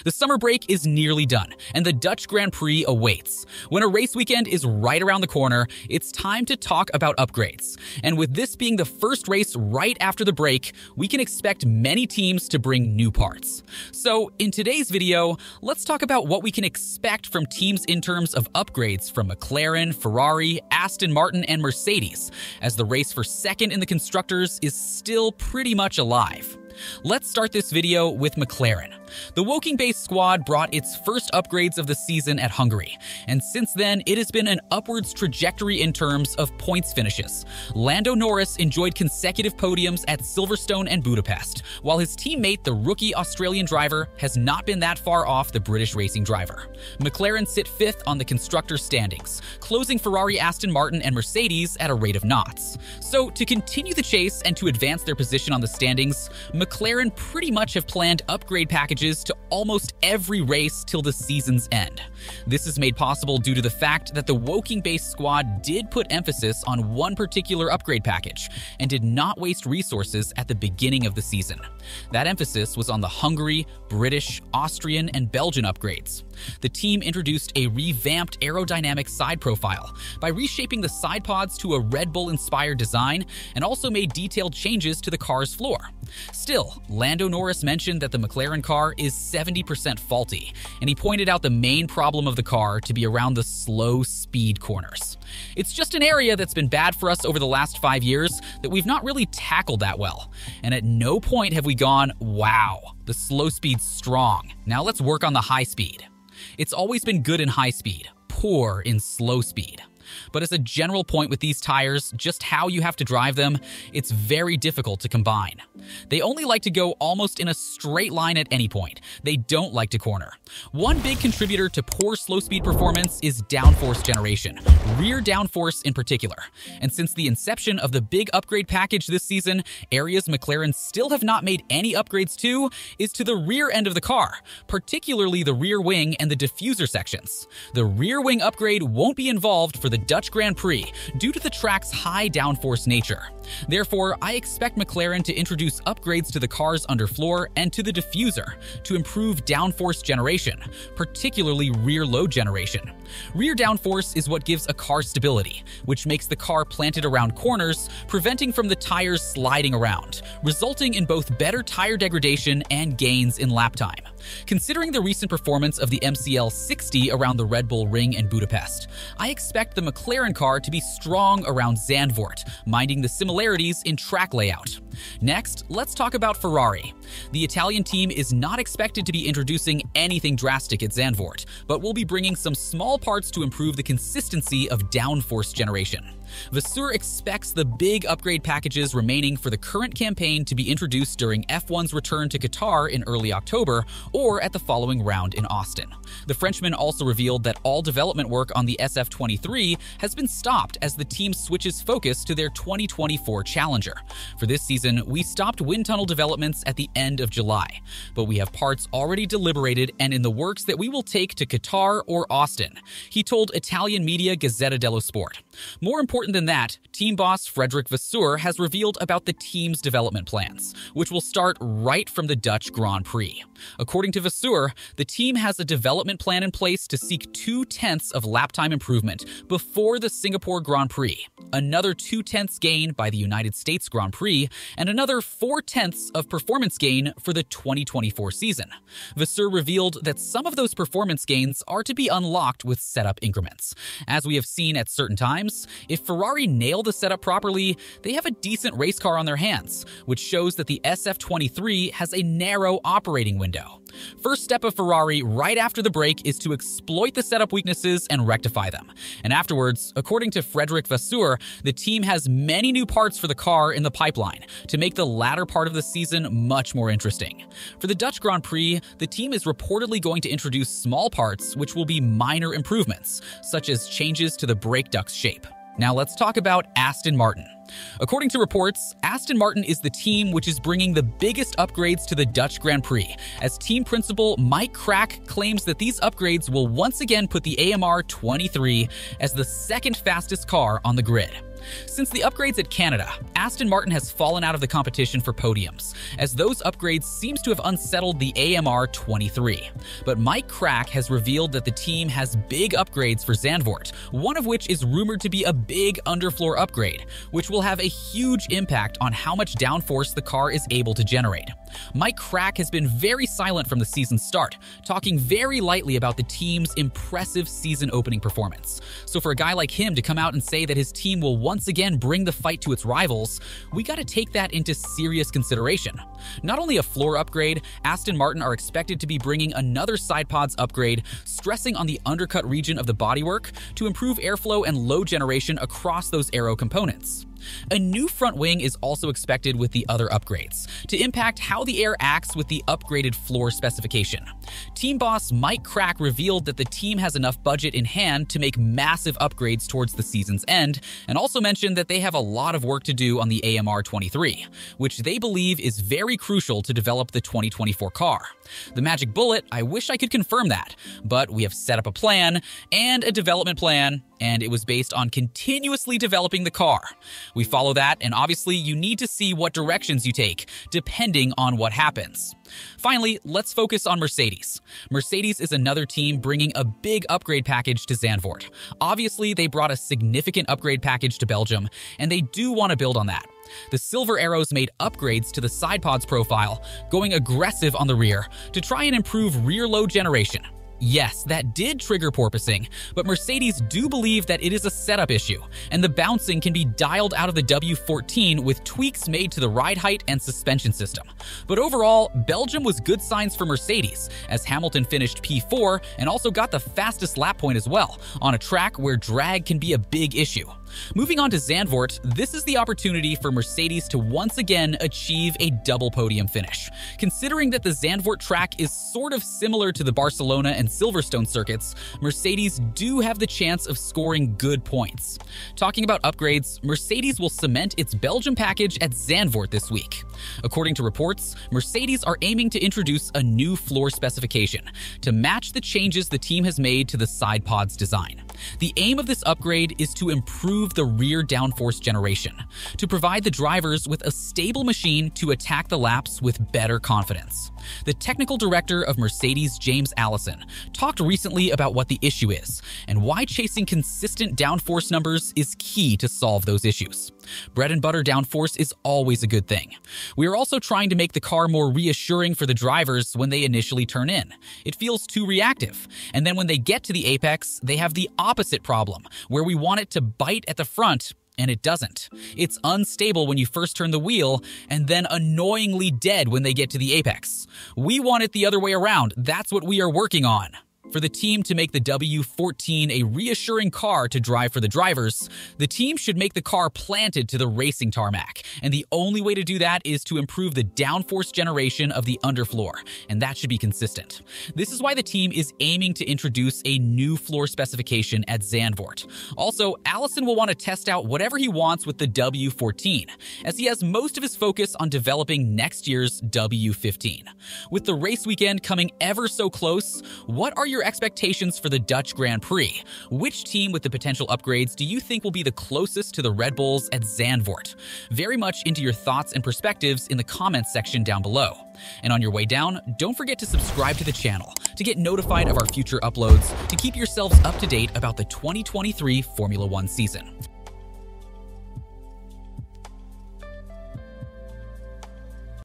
The summer break is nearly done, and the Dutch Grand Prix awaits. When a race weekend is right around the corner, it's time to talk about upgrades. And with this being the first race right after the break, we can expect many teams to bring new parts. So, in today's video, let's talk about what we can expect from teams in terms of upgrades from McLaren, Ferrari, Aston Martin, and Mercedes, as the race for second in the constructors is still pretty much alive. Let's start this video with McLaren. The Woking-based squad brought its first upgrades of the season at Hungary, and since then it has been an upwards trajectory in terms of points finishes. Lando Norris enjoyed consecutive podiums at Silverstone and Budapest, while his teammate, the rookie Australian driver, has not been that far off the British racing driver. McLaren sit 5th on the constructor standings, closing Ferrari, Aston Martin, and Mercedes at a rate of knots. So to continue the chase and to advance their position on the standings, McLaren pretty much have planned upgrade packages to almost every race till the season's end. This is made possible due to the fact that the Woking-based squad did put emphasis on one particular upgrade package and did not waste resources at the beginning of the season. That emphasis was on the Hungary, British, Austrian, and Belgian upgrades. The team introduced a revamped aerodynamic side profile by reshaping the side pods to a Red Bull-inspired design and also made detailed changes to the car's floor. Still, Lando Norris mentioned that the McLaren car is 70% faulty, and he pointed out the main problem of the car to be around the slow speed corners. It's just an area that's been bad for us over the last 5 years that we've not really tackled that well, and at no point have we gone, wow, the slow speed's strong. Now let's work on the high speed. It's always been good in high speed, poor in slow speed. But as a general point with these tires, just how you have to drive them, it's very difficult to combine. They only like to go almost in a straight line at any point. They don't like to corner. One big contributor to poor slow speed performance is downforce generation, rear downforce in particular. And since the inception of the big upgrade package this season, areas McLaren still have not made any upgrades to is to the rear end of the car, particularly the rear wing and the diffuser sections. The rear wing upgrade won't be involved for the Dutch Grand Prix due to the track's high downforce nature. Therefore, I expect McLaren to introduce upgrades to the car's underfloor and to the diffuser to improve downforce generation, particularly rear load generation. Rear downforce is what gives a car stability, which makes the car planted around corners, preventing from the tires sliding around, resulting in both better tire degradation and gains in lap time. Considering the recent performance of the MCL 60 around the Red Bull Ring in Budapest, I expect the McLaren car to be strong around Zandvoort, minding the similarities in track layout. Next, let's talk about Ferrari. The Italian team is not expected to be introducing anything drastic at Zandvoort, but will be bringing some small parts to improve the consistency of downforce generation. Vasseur expects the big upgrade packages remaining for the current campaign to be introduced during F1's return to Qatar in early October or at the following round in Austin. The Frenchman also revealed that all development work on the SF23 has been stopped as the team switches focus to their 2024 Challenger. For this season, we stopped wind tunnel developments at the end of July, but we have parts already deliberated and in the works that we will take to Qatar or Austin, he told Italian media Gazzetta dello Sport. More important than that, team boss Frederic Vasseur has revealed about the team's development plans, which will start right from the Dutch Grand Prix. According to Vasseur, the team has a development plan in place to seek 0.2 of lap time improvement before the Singapore Grand Prix, another 0.2 gain by the United States Grand Prix, and another 0.4 of performance gain for the 2024 season. Vasseur revealed that some of those performance gains are to be unlocked with setup increments. As we have seen at certain times, if Ferrari nail the setup properly, they have a decent race car on their hands, which shows that the SF23 has a narrow operating window. First step of Ferrari right after the break is to exploit the setup weaknesses and rectify them. And afterwards, according to Frederic Vasseur, the team has many new parts for the car in the pipeline to make the latter part of the season much more interesting. For the Dutch Grand Prix, the team is reportedly going to introduce small parts which will be minor improvements, such as changes to the brake duct's shape. Now let's talk about Aston Martin. According to reports, Aston Martin is the team which is bringing the biggest upgrades to the Dutch Grand Prix, as team principal Mike Crack claims that these upgrades will once again put the AMR 23 as the second fastest car on the grid. Since the upgrades at Canada, Aston Martin has fallen out of the competition for podiums, as those upgrades seems to have unsettled the AMR 23. But Mike Krack has revealed that the team has big upgrades for Zandvoort, one of which is rumored to be a big underfloor upgrade, which will have a huge impact on how much downforce the car is able to generate. Mike Krack has been very silent from the season start, talking very lightly about the team's impressive season opening performance. So for a guy like him to come out and say that his team will once again bring the fight to its rivals, we gotta take that into serious consideration. Not only a floor upgrade, Aston Martin are expected to be bringing another side pods upgrade, stressing on the undercut region of the bodywork to improve airflow and load generation across those aero components. A new front wing is also expected with the other upgrades, to impact how the air acts with the upgraded floor specification. Team boss Mike Krack revealed that the team has enough budget in hand to make massive upgrades towards the season's end, and also mentioned that they have a lot of work to do on the AMR 23, which they believe is very crucial to develop the 2024 car. The magic bullet, I wish I could confirm that, but we have set up a plan and a development plan, and it was based on continuously developing the car. We follow that, and obviously you need to see what directions you take, depending on what happens. Finally, let's focus on Mercedes. Mercedes is another team bringing a big upgrade package to Zandvoort. Obviously, they brought a significant upgrade package to Belgium, and they do want to build on that. The Silver Arrows made upgrades to the side pods profile, going aggressive on the rear to try and improve rear load generation. Yes, that did trigger porpoising, but Mercedes do believe that it is a setup issue, and the bouncing can be dialed out of the W14 with tweaks made to the ride height and suspension system. But overall, Belgium was good signs for Mercedes, as Hamilton finished P4 and also got the fastest lap point as well, on a track where drag can be a big issue. Moving on to Zandvoort, this is the opportunity for Mercedes to once again achieve a double podium finish. Considering that the Zandvoort track is sort of similar to the Barcelona and Silverstone circuits, Mercedes do have the chance of scoring good points. Talking about upgrades, Mercedes will cement its Belgium package at Zandvoort this week. According to reports, Mercedes are aiming to introduce a new floor specification to match the changes the team has made to the side pods design. The aim of this upgrade is to improve the rear downforce generation, to provide the drivers with a stable machine to attack the laps with better confidence. The technical director of Mercedes, James Allison, talked recently about what the issue is and why chasing consistent downforce numbers is key to solve those issues. Bread and butter downforce is always a good thing. We are also trying to make the car more reassuring for the drivers when they initially turn in. It feels too reactive, and then when they get to the apex, they have the opposite problem, where we want it to bite at the front, and it doesn't. It's unstable when you first turn the wheel, and then annoyingly dead when they get to the apex. We want it the other way around. That's what we are working on. For the team to make the W14 a reassuring car to drive for the drivers, the team should make the car planted to the racing tarmac, and the only way to do that is to improve the downforce generation of the underfloor, and that should be consistent. This is why the team is aiming to introduce a new floor specification at Zandvoort. Also, Allison will want to test out whatever he wants with the W14, as he has most of his focus on developing next year's W15. With the race weekend coming ever so close, what are your expectations for the Dutch Grand Prix? Which team with the potential upgrades do you think will be the closest to the Red Bulls at Zandvoort? Very much into your thoughts and perspectives in the comments section down below. And on your way down, don't forget to subscribe to the channel to get notified of our future uploads to keep yourselves up to date about the 2023 Formula One season.